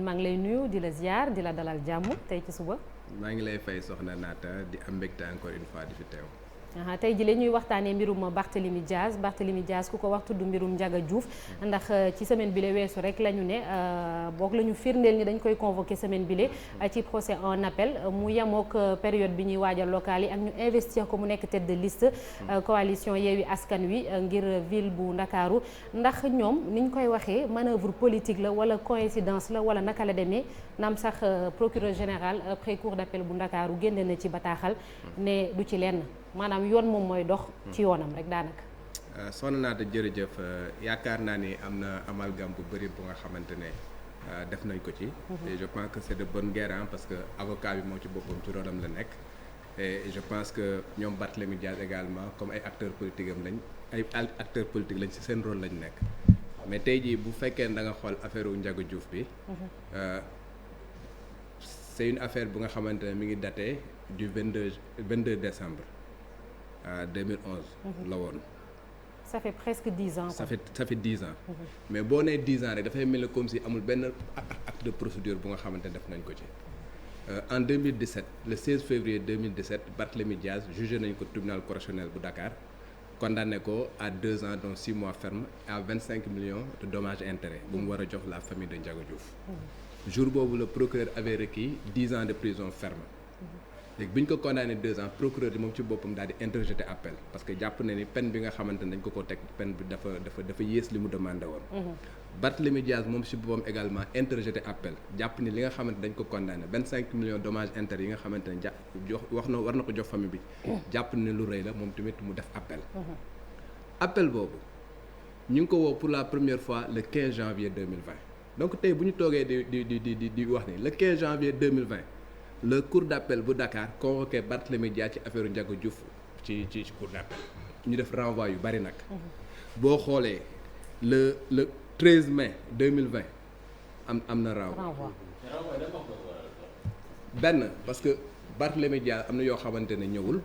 maa ngi lay nuyu di la ziar di la dalal jàmm tey ci suba. maa ngi lay fay soxna Naata di am mbégte encore une fois di fi teew. tey jii la ñuy waxtaanee mbirum Barthélémy Dias ku ko wax tudd mbirum Ndiaga Diouf ndax ci semaine bi la weesu rek la ñu ne boog la ñu firndeel ni dañ koy convoqué semaine bi la ci procès en appel mu yemook période bi ñuy waajal local yi ak ñu investir ko mu nekk tête de liste coalition Yewwi Askan Wi ngir ville bu Ndakaaru ndax ñoom niñ koy waxee manœuvre politique la wala coïncidence la wala naka la demee naam sax procureur général près cour d'appel bu Ndakaaru génne na ci bataaxal ne du ci lenn maanaam yoon moom mooy dox ci yoonam rek daanaka. soxna Naata jërëjëf yaakaar naa ni am na amalgame bu bëri bu nga xamante ne def nañ ko ci. et je pense que c'est de bonne guerre parce que avocat bi moo ci boppam ci rôlam la nekk. et je pense que ñoom Barthélémy Dias également comme ay acteurs politiques am lañ ay acteurs politiques lañ ci seen rôle lañ nekk. mais tey jii bu fekkee da nga xool affaire u Ndiaga Diouf bi. c'est une affaire bu nga xamante ne mi ngi daté du 22 décembre. 2011. la woon. ça fait presque 10 ans. ça fait 10 ans. mais boo nee 10 ans rek dafay mel ni comme si amul benn acte de procédure bu nga xamante ne def nañ ko ci. en 2017 le 16 février 2017 Barthélémy Dias jugé nañ ko tribunal correctionnel bu Dakar condamné ko à 2 ans dont 6 mois ferme à 25 millions de dommages et intérêts bu mu war a jox la famille de Ndiaga Diouf. jour boobu le procureur avait requis 10 ans de prison ferme. léegi bi ñu ko condamné 2 ans procureur bi moom ci boppam daal di interjeté appel parce que jàpp na ni peine bi nga xamante ne dañ ko teg peine bi dafa yées li mu demandé woon. Barthélémy Dias moom ci boppam également interjeté appel jàpp ni li nga xamante dañ ko condamné 25 millions dommages intérêts yi nga xamante ne war na ko jox famille bi. jàpp ni lu rëy la moom tamit mu def appel. appel boobu ñu ngi ko woo pour la première fois le 15 janvier 2020 donc tey bu ñu toogee di wax ni le 15 janvier 2020. le cour d'appel bu Dakar convoqué Barthélémy Dias ci affaire Ndiaga Diouf ci cour d'appel ñu def renvoi yu bari nag. boo xoolee le 13 mai 2020 am na renvoi. benn parce que Barthélémy Dias am na yoo xamante ne ñëwul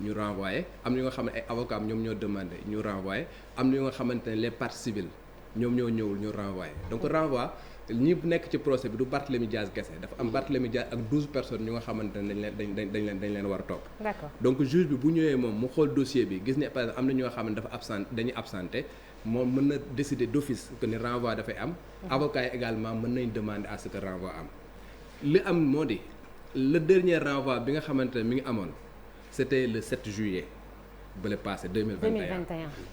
ñu renvoyé am na yoo nga xam ne ay avocats ñoom ñoo demandé ñu renvoyé am na yoo nga xamante ne les parties civiles ñoom ñoo ñëwul ñu renvoyé donc renvoi. ñi nekk ci procès bi du Barthélémy Dias kese dafa am Barthélémy Dias ak 12 personnes ñu nga xamante ne dañ leen war a topp. D'accord. donc juge bi bu ñëwee moom mu xool dossier bi gis ne par exemple am na ñoo xam ne dañuy absenté moom mën na décider d'office que ni renvoi dafay am. avocat yi également mën nañ demander à ce que renvoi am. li am moo di le dernier renvoi bi nga xamante ne mi ngi amoon c'était le 7 juillet. bële passé 2021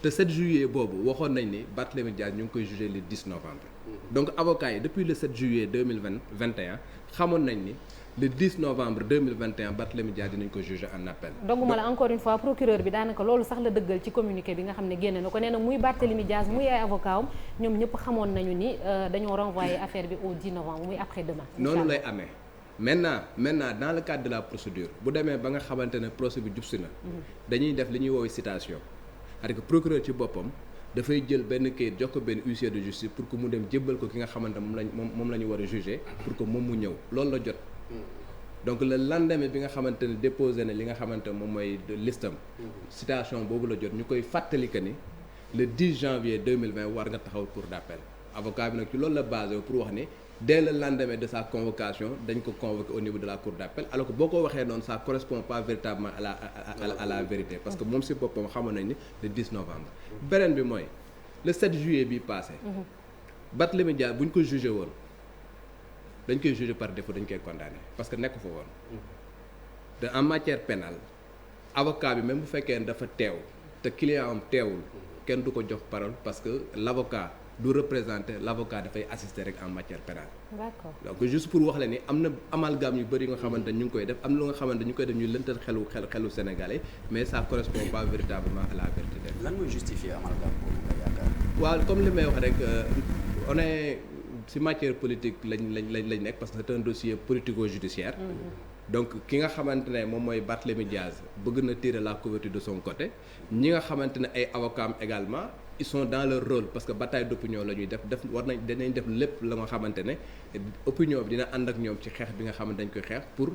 te 7 juillet boobu waxoon nañ ni Barthélémy Dias ñu ngi koy jugé le 10 novembre. donc avocats yi depuis le 7 juillet 2021 xamoon nañ ni le 10 novembre 2021 Barthélémy Dias dinañ ko jugé en appel. doguma la encore une fois procureur bi daanaka loolu sax la dëggal ci communiqué bi nga xam ne génne na ko nee na muy Barthélémy Dias muy ay avocat am ñoom ñëpp xamoon nañu ni dañoo renvoyé affaire bi au 10 novembre muy après demain. noonu lay amee. maintenant dans le cadre de la procédure bu demee ba nga xamante ne procès bi jub si na dañuy def li ñuy woowee citation c'est-à-dire que procureur ci boppam dafay jël benn kayit jox ko benn huissier de justice pour que mu dem jébbal ko ki nga xamante moom la ñu war a juger pour que moom mu ñëw loolu la jot. donc le lendemain bi nga xamante ne déposé na li nga xamante moom mooy listam citation boobu la jot ñu koy fàttali que ni le 10 janvier 2020 war nga taxaw cour d'appel avocat bi nag ci loolu la basé pour wax ni. dès le lendemain de sa convocation dañ ko convoqué au niveau de la cour d'appel alors que boo ko waxee noonu ça correspond pas véritablement à la vérité parce que moom si boppam xamoon nañ ni le 10 novembre. beneen bi mooy le 7 juillet bi passé. Barthélémy Dias bu ñu ko jugé woon dañ koy jugé par défaut dañ koy condamné parce que nekk fa woon. te en matière pénale avocat bi même bu fekkee ne dafa teew te client am teewul kenn du ko jox parole parce que l'avocat du représenter l'avocat dafay assister rek en matière pénale. D'accord. donc juste pour wax la ni am na amalgame yu bëri yu nga xamante ne ñu ngi koy def am na lu nga xamante ñu koy def ñuy lëntal xelu Sénégalais mais ça correspond pas véritablement à la vérité. lan mooy justifier amalgame boobu nga yaakaar. waaw comme li may wax rek on est ci matière politique lañ nekk parce que c'est un dossier politico-judiciaire. donc ki nga xamante ne moom mooy Barthélémy Dias bëgg na tirer la couverture de son côté ñi nga xamante ne ay avocats également. ils sont dans leur rôle parce que bataille d'opinion la ñuy def danañ def lépp la nga xamante ne opinion bi dina ànd ak ñoom ci xeex bi nga xamante dañ koy xeex pour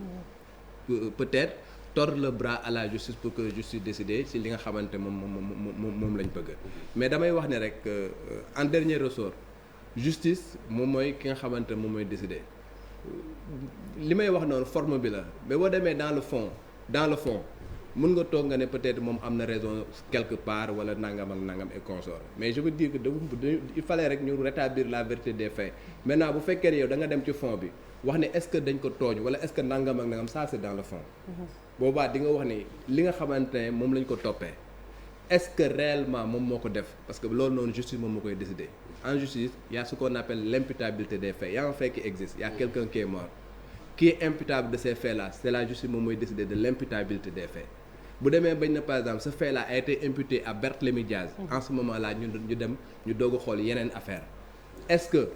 peut-être tordre le bras à la justice pour que justice décide ci li nga xamante moom lañ bëgg mais damay wax ne rek en dernier ressort justice moom mooy ki nga xamante ne moom mooy décider li may wax noonu forme bi la mais boo demee dans le fond mën nga toog nga ne peut-être moom am na raison quelque part wala nangam ak nangam et consort mais je veux dire que il fallait rek ñu rétablir la vérité des faits maintenant bu fekkee ne yow da nga dem ci fond bi wax ne est-ce que dañ ko tooñ wala est-ce que nangam ak nangam ça c'est dans le fond. boobaa di nga wax ni li nga xamante ne moom lañ ko toppee est-ce que réellement moom moo ko def parce que loolu noonu justice moom moo koy décider en justice il y a ce qu'on appelle l'imputabilité des faits il y a un fait qui existe il y a quelqu'un qui est mort qui est imputable de ces faits là c'est la justice moom mooy décider de l'imputabilité des faits. bu demee bañ na par exemple ce fait là a été imputé à Barthélémy Diaz en ce moment là ñu dem ñu doog a xool yeneen affaire est-ce que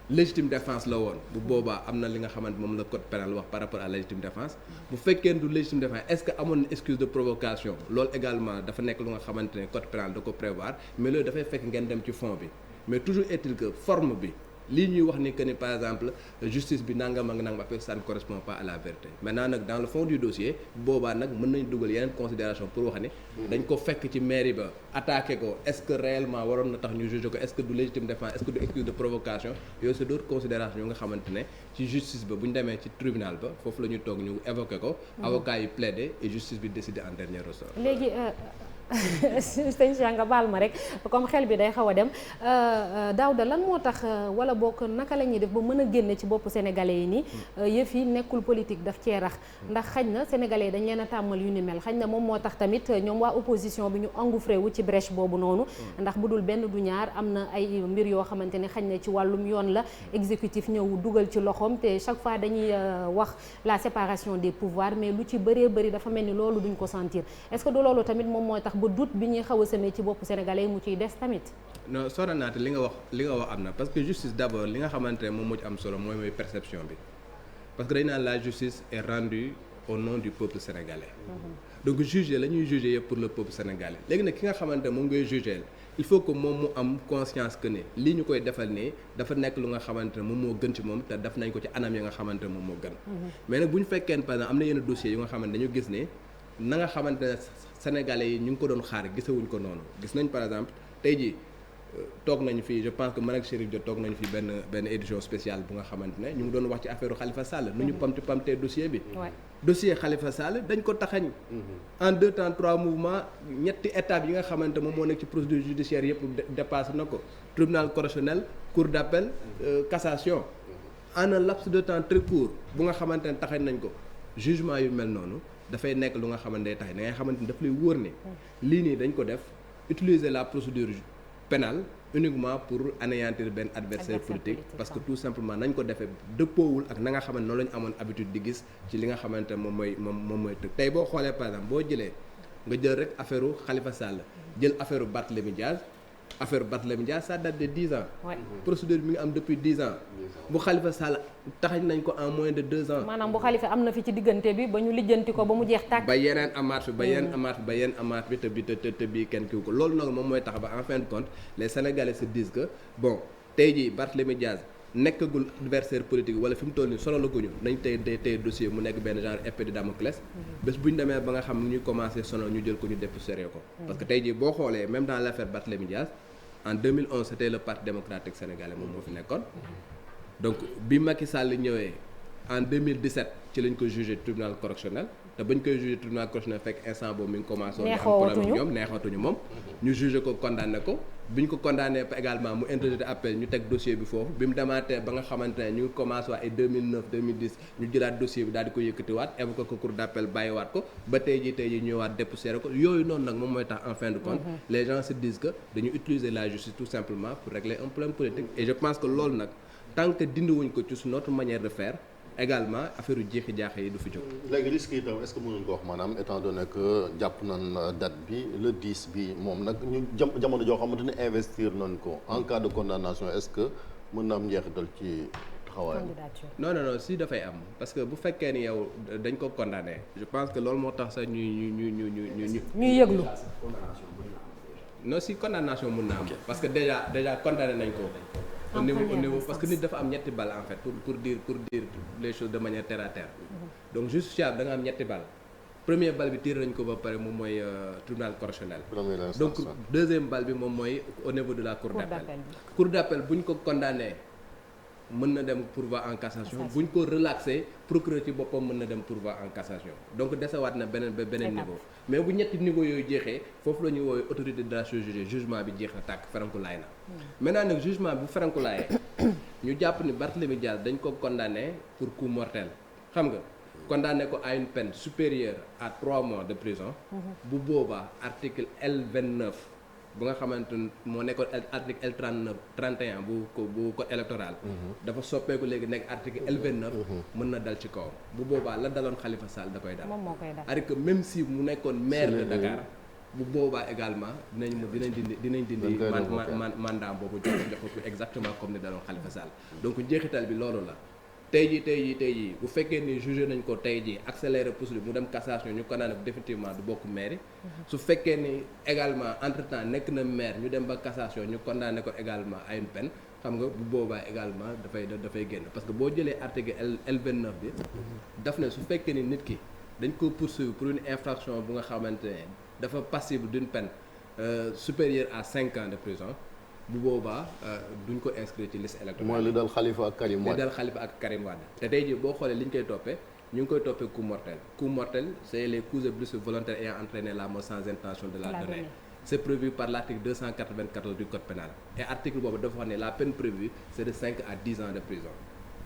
légitime défense la woon bu boobaa am na li nga xamante moom la code pénal wax par rapport à légitime défense bu fekkee du légitime défense est-ce que amoon na excuse de provocation loolu également dafa nekk lu nga xamante ne code pénal da ko prévoir mais loolu dafay fekk ngeen dem ci fond bi mais toujours est-il que forme bi lii ñuy wax ni que ni par exemple justice bi nangam ak nangam après ça ne correspond pas à la vérité maintenant nag dans le fond du dossier boobaa nag mën nañ dugal yeneen considération pour wax ne dañ ko fekk ci mairie ba attaqué ko est-ce que réellement waroon na tax ñu juger ko est-ce que du légitime défense est-ce que du excuse de provocation yooyu c'est d'autres considérations yu nga xamante ne ci justice ba bu ñu demee ci tribunal ba foofu la ñu toog ñu évoqué ko avocat yi plaider et justice bi décider en dernier ressort. léegi sëñ Cheikh nga baal ma rek comme xel bi day xaw a dem Daouda lan moo tax wala bokk naka la ñuy def ba mën a génne ci boppu sénégalais yi nii yëf yi nekkul politique daf cee rax ndax xañ na sénégalais yi dañ leen a tàmmal yu ni mel xañ na moom moo tax tamit ñoom waa opposition bi ñu engouffré wu ci brèche boobu noonu ndax bu dul benn du ñaar am na ay mbir yoo xamante ne xañ na ci wàllum yoon la exécutif ñëw dugal ci loxoom te chaque fois dañuy wax la séparation des pouvoirs mais lu ci bëree bëri dafa mel ni loolu duñ ko sentir est-ce que du loolu tamit moom mooy tax ba doute bi ñuy xaw a semé ci bopp sénégalais yi mu ciy des tamit. non soranaate li nga wax am na parce que justice d'abord li nga xamante ne moom moo ci am solo mooy perception bi parce que dañ naan la justice est rendue au nom du peuple sénégalais. donc juger la ñuy juger yëpp pour le peuple sénégalais léegi nag ki nga xamante ne moom ngay juger il faut que moom mu am conscience que ne lii ñu koy defal ne dafa nekk lu nga xamante ne moom moo gën ci moom te def nañ ko ci anam yi nga xamante ne moom moo gën. mais nag bu ñu fekkee par exemple am na yenn dossiers yu nga xamante dañu gis ne na nga xamante ne sénégalais yi ñu ngi ko doon xaar gisawuñ ko noonu gis nañ par exemple tey jii toog nañu fii je pense que man ak Chérif Dia toog nañu fi benn édition spéciale bu nga xamante ne ñu ngi doon wax ci affaire Khalifa Sall nu ñu pamtee dossier bi dossier Khalifa Sall dañ ko taxañ en 2 temps 3 mouvements ñetti étapes yi nga xamante moom moo nekk ci procédure judiciaire yëpp dépassé na ko tribunal correctionnel cour d'appel cassation en un laps de temps très court bu nga xamante ne taxañ nañ ko jugement yu mel noonu dafay nekk lu nga xamante ne tax da ngay xamante ni daf lay wóor ne lii nii dañ ko def utiliser la procédure pénale uniquement pour anéantir benn adversaire politique parce que tout simplement nañ ko defee dëppoowul ak na nga xamante noonu la ñu amoon habitude di gis ci li nga xamante moom mooy tëg tey boo xoolee par exemple boo jëlee nga jël rek affaire u Khalifa Sall jël affaire u Barthélémy Diaz ça date de 10 ans. procédure bi nga am depuis 10 ans. bu Khalifa Sall taxañ nañ ko en moins de 2 ans. maanaam bu Khalifa am na fi ci diggante bi ba ñu lijjanti ko ba mu jeex tàkk. ba yeneen amaat bi te bii kenn kiw ko loolu nag moom mooy tax ba en fin de compte les Sénégalais se disent que bon tey jii Barthélémy Diaz nekkagul adversaire politique wala fi mu toll nii solo la guñu nañ tey dossier mu nekk benn genre épée de Damoclès bés bu ñu demee ba nga xam ni ñuy commencé sonal ñu jël ko ñu dépoussiérer ko. parce que tey jii boo xoolee même dans l'affaire Barthélémy Diaz en 2011 c'était le parti démocratique sénégalais moom moo fi nekkoon donc bi Macky Sall ñëwee en 2017 ci lañ ko jugé tribunal correctionnel te bañ koy jugé tribunal correctionnel fekk instant boobu mi ngi commencé woon am problème ñoom neexatuñu moom ñu jugé ko condamné ko bi ñu ko condamné également mu interjeté appel ñu teg dossier bi foofu bi mu demaatee ba nga xamante ne ñu ngi commencé waat ay 2009 2010 ñu jëlaat dossier bi daal di ko yëkkatiwaat évoqué ko cour d'appel bàyyiwaat ko ba tey jii ñëwaat dépoussiéré ko yooyu noonu nag moom mooy tax en fin de compte les gens se disent que dañu utiliser la justice tout simplement pour régler un problème politique et je pense que loolu nag tant que dindiwuñ ko ci notre manière de faire également affaire yu jeexi jaaxe yi du fi jóg. léegi risque yi tam est-ce que mënuñ ko wax maanaam étant donné que jàpp nañ date bi le 10 bi moom nag ñu jamono joo xamante ne investir nañ ko en cas de condamnation est-ce que mën na am njeexital ci taxawaayam. non si dafay am parce que bu fekkee ni yow dañ ko condamné je pense que loolu moo tax sax ñuy yëglu. non si condamnation mën na am parce que déjà condamné nañ ko. au niveau parce que nit dafa am ñetti bal en fait pour dire les choses de manière terre à terre donc justiciable da nga am ñetti bal premier bal bi tiré nañ ko ba pare moom mooy tribunal correctionnel. Donc deuxième bal bi moom mooy au niveau de la cour d'appel. Cour d'appel bu ñu ko condamné mën na dem pourvoi en cassation bu ñu ko relaxé procureur ci boppam mën na dem pourvoi en cassation donc desewaat na beneen niveau. mais bu ñetti niveau yooyu jeexee foofu la ñuy woowee autorité de la chose jugée jugement bi jeex na tàkk ferankulaay na. maintenant nag jugement bi bu ferankulaayee ñu jàpp ni Barthélémy Dias dañ ko condamné pour coup mortel xam nga. condamné ko à une peine supérieure à 3 mois de prison. bu boobaa article L29 bu nga xamante ni moo nekkoon article L39 31 bu code électoral. dafa soppeeku léegi nekk article L29. mën na dal ci kawam bu boobaa la daloon Khalifa Sall da koy dal. moom moo koy dal c'est-à-dire que même si mu nekkoon maire de Dakar. bu boobaa également dinañ dindi mandat boobu jox ko exactement comme ni daloon Khalifa Sall. donc njeexital bi loolu la. tey jii bu fekkee ni jugé nañ ko tey jii accéléré procédure mu dem cassation ñu condamné ko définitivement du bokk maire su fekkee ni également entre temps nekk na maire ñu dem ba cassation ñu condamné ko également à une peine xam nga bu boobaa également dafay génn parce que boo jëlee article L29 bi daf ne su fekkee ni nit ki dañ ko poursuivre pour une infraction bu nga xamante ne dafa passible d'une peine supérieure à 5 ans de prison bu boobaa duñ ko inscrire ci liste électorale. mooy li dal Khalifa ak Karim Wade. li dal Khalifa ak Karim Wade te tey jii boo xoolee li ñu koy toppee ñu ngi koy toppee coup mortel. coup mortel c'est les coups et blessures volontaires ayant entraîné la mort sans intention de la donner. C'est prévu par l'article 294 du code pénal et article boobu dafa wax ne la peine prévue c'est de 5 à 10 ans de prison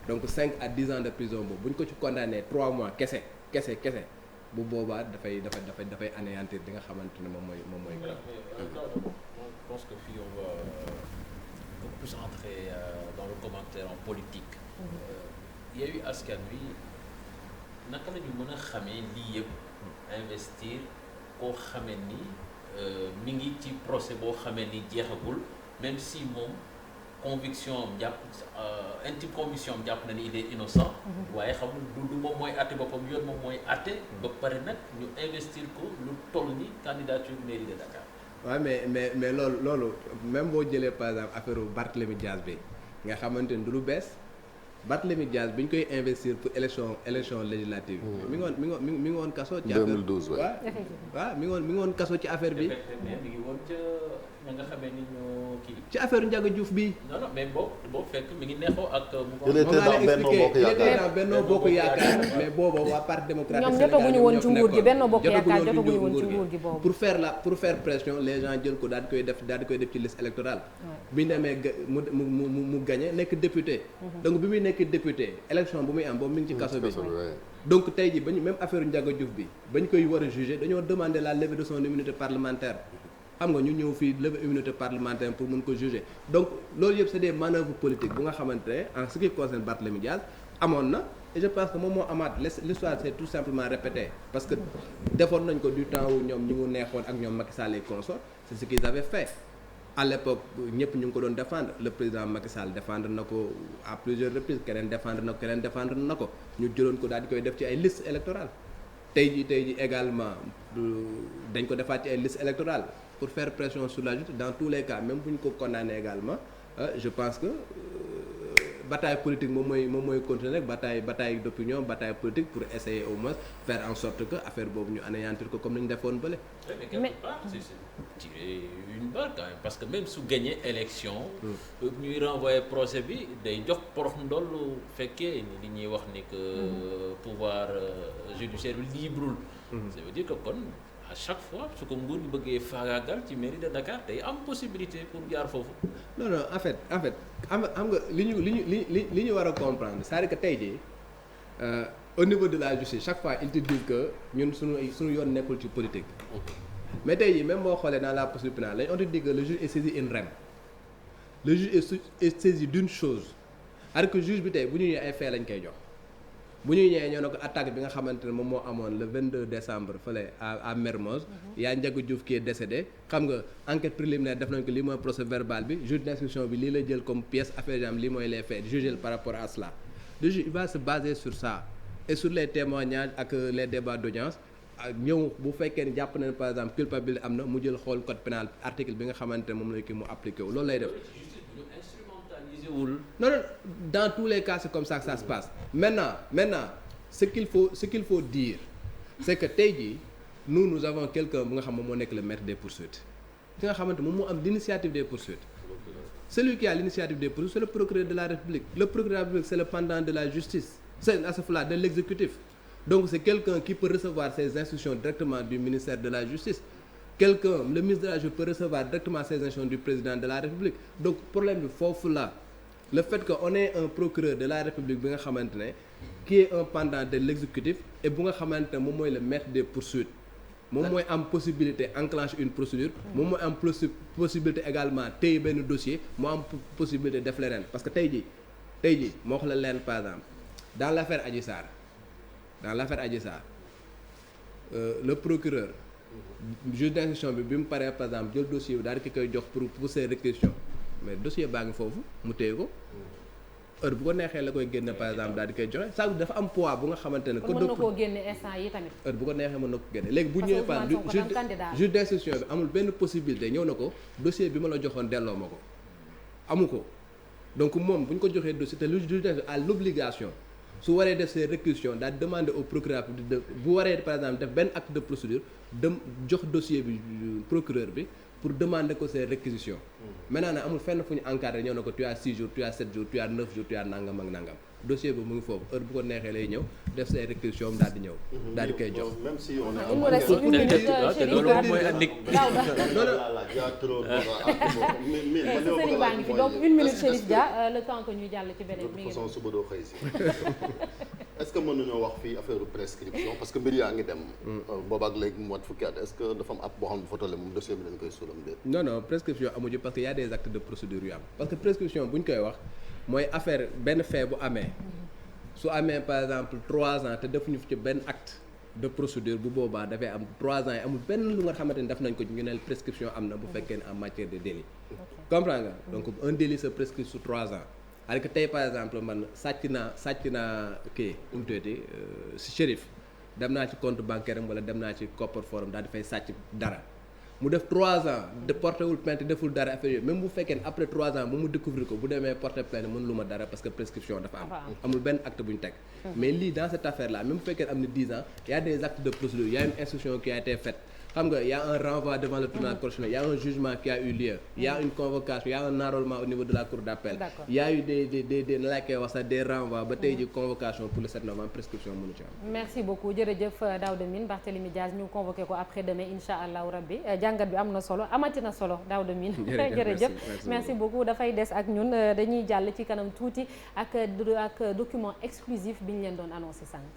donc 5 à 10 ans de prison boobu bu ñu ko ci condamné 3 mois kese bu boobaa dafay anéantir li nga xamante ne moom mooy. Je pense que fii on va beaucoup plus entrer dans le commentaire en politique. Yewwi Askan Wi naka la ñu mën a xamee lii yëpp investir koo xamee ni mi ngi ci procès boo xamee ni jeexagul même si moom conviction am jàpp intime conviction am jàpp na ni il est innocent. waaye xamul du moom mooy àtte boppam yoon moom mooy àtte ba pare nag ñu investir ko lu toll ni candidature mairie de Dakar. waaw mais loolu même boo jëlee par exemple affaire Barthélémy Dias bi nga xamante ni du lu bees Barthélémy Dias bi ñu koy investir pour élection législative. mi ngi woon kaso. ci affaire 2012 waaw mi ngi woon kaso ci affaire bi. mi ngi woon ca ña nga xamee ni ñoo kii. ci affaire Ndiaga Diouf bi. non mais boo fekk mi ngi neexoo ak. il était dans Benno Bokk Yaakaar mais booba waa Parti démocratique ñoom jotaguñu woon ci nguur gi Benno Bokk Yaakaar jotaguñu woon ci nguur gi boobu. pour faire pression les gens jël ko daal di koy def ci liste électorale. bi ñu demee mu gagné nekk député. donc bi muy nekk député élection bu muy am boobu mi ngi ci kaso bi. donc tey ji bañu même affaire Ndiaga Diouf bi bañ koy war a juger dañoo demander la levée de son immunité parlementaire. xam nga ñu ñëw fii lever immunité parlementaire pour mën ko juger donc loolu yëpp c'est des manœuvres politiques bu nga xamante ne en ce qui concerne Barthélémy Dias amoon na et je pense que moom moo amaat l'histoire c'est tout simplement répété parce que defoon nañ ko du temps wu ñoom ñi mu neexoon ak ñoom Macky Sall et consorts c'est ce qu'ils avaient fait à l'époque ñëpp ñu ngi ko doon défendre le président Macky Sall défendre na ko à plusieurs reprises keneen défendre na ko ñu jëloon ko daal di koy def ci ay listes électorales tey ji également dañ ko defaat ci ay listes électorales pour faire pression sur la justice dans tous les cas même bu ñu ko condamné également je pense que bataille politique moom mooy continuer rek bataille d'opinion bataille politique pour essayer au moins faire en sorte que affaire boobu ñu anéantir ko comme ni ñu defoon bële. mais quelque part c'est tirer une balle quand même parce que même su gagné élection. ñuy renvoyer procès bi day jox porox ndollu fekkee li ñuy wax ni que pouvoir judiciaire bi libreul. ça veut dire que kon. à chaque fois su ko nguur gi bëggee faagaagal ci mairie de Dakar day am possibilité pour jaar foofu. non en fait xam nga li ñu war a comprendre c'est-à-dire que tey jii au niveau de la justice chaque fois ils te disent que ñun suñu yoon nekkul ci politique. mais tey jii même boo xoolee dans la procédure pénale lañ on te dit que le juge est saisi in rem le juge est saisi d'une chose c'est-à-dire que juge bi tey bu ñu ñëwee ay faits lañ koy jox. bu ñuy ñëwee ñoo ne ko attaque bi nga xamante ne moom moo amoon le 22 décembre fële à Mermoz yaa Ndiaga Diouf qui est décédé xam nga enquête préliminaire def nañ ko lii mooy procès verbal bi juge d'instruction bi lii la jël comme pièce affaire jam lii mooy les faits jugé par rapport à cela le juge il va se baser sur ça et sur les témoignages ak les débats d'audience ñëw bu fekkee ni jàpp na ne par exemple culpabilité am na mu jël xool code pénal article bi nga xamante ne moom la kii mu appliqué wu loolu lay def. Non, dans tous les cas c'est comme ça que ça se passe maintenant ce qu'il faut dire c'est que tey jii nous avons quelqu'un bu nga xam moom moo nekk le maître des poursuites ki nga xamante moom moo am l'initiative des poursuites. Celui qui a l'initiative des poursuites c'est le procureur de la République. Le procureur de la République c'est le pendant de la justice, c'est de l'exécutif. Donc c'est quelqu'un qui peut recevoir ces instructions directement du ministère de la Justice. Le ministre de la Justice peut recevoir directement ces instructions du président de la République. Donc problème bi foofu la le fait que on ait un procureur de la République bi nga xamante ne qui est un pendant de l'exécutif et bu nga xamante ne moom mooy le maître des poursuites. moom mooy am possibilité enclencher une procédure. moom mooy am possibilité également téye benn dossier moo am possibilité def leneen parce que tey jii moo wax la leen par exemple dans l'affaire Adji Sarr le procureur juge d'instruction bi mu paree par exemple jël dossier bi daal di koy jox pour ces réquisitions mais dossier baa ngi foofu mu téye ko heure bu ko neexee la koy génne par exemple daal di koy joxe ça dafa am poids bu nga xamante ne. mën na koo génne instant yi tamit. heure bu ko neexee mën na ko génne léegi bu ñëwee par juge d'instruction bi amul benn possibilité ñëw na ko dossier bi ma la joxoon delloo ma ko amu ko donc moom bu ñu ko joxee dossier te le juge d'instruction a l'obligation su waree def ses réquisitions daal demander au procureur bu waree par exemple def benn acte de procédure dem jox dossier bi procureur bi pour demander ko ses réquisitions. maintenant nag amul fenn fu ñu encadré ñëw na ko tu as 6 jours tu as 7 jours tu as 9 jours tu as nangam ak nangam dossier bi mu ngi foofu heure bu ko neexee lay ñëw def ses réquisitions daal di ñëw. daal di koy jox même si on est. il nous reste une minute loolu mooy andi. Serigne baa ngi fi donc une minute Chérif Dia le temps que ñuy jàll ci beneen mi ngi façon suba doo xëy si est-ce que mën nañoo wax fii affaire prescription parce que mbir yaa ngi dem boobaak léegi mu mat fukki at est-ce que dafa am ab boo xam ne fotole moom dossier bi dañ koy suulam déet non prescription amu ci parce que y a des actes de procédure yu am parce que prescription bu ñu koy wax mooy affaire benn fait bu amee su amee par exemple 3 ans te defuñu ci benn acte de procédure bu boobaa dafay am 3 ans yi amul benn lu nga xamante ni def nañ ko ñu ne prescription am na bu fekkee ne en matière de délit comprends nga donc un délit se prescrit sur 3 ans alors que tey par exemple man sàcc naa kii mu tuddati si Chérif dem naa ci compte bancaire am wala dem naa ci coffre-fort daal di fay sàcc dara mu def 3 ans de porté wul plainte deful dara affaire yooyu même bu fekkee ne après 3 ans ba mu découvrir ko bu demee porté plainte mën lu ma dara parce que prescription dafa am amul benn acte bu ñu teg mais lii dans cette affaire là même bu fekkee ne am na 10 ans y a des actes de procédure y a une instruction qui a été faite xam nga y a un renvoi devant le tribunal correctionnel y a un jugement qui a eu lieu y a une convocation y a un enrôlement au niveau de la cour d'appel y a eu des na laa koy wax sax des renvois ba tey ji convocation pour le 7 novembre prescription mënu ci am merci beaucoup jërëjëf Daouda Mine Barthélémy Dias ñu convoqué ko après demain insha allahu rabbi jàngat bi am na solo amati na solo Daouda Mine jërëjëf merci beaucoup dafay des ak ñun dañuy jàll ci kanam tuuti ak document exclusif bi ñu leen doon annoncé sànq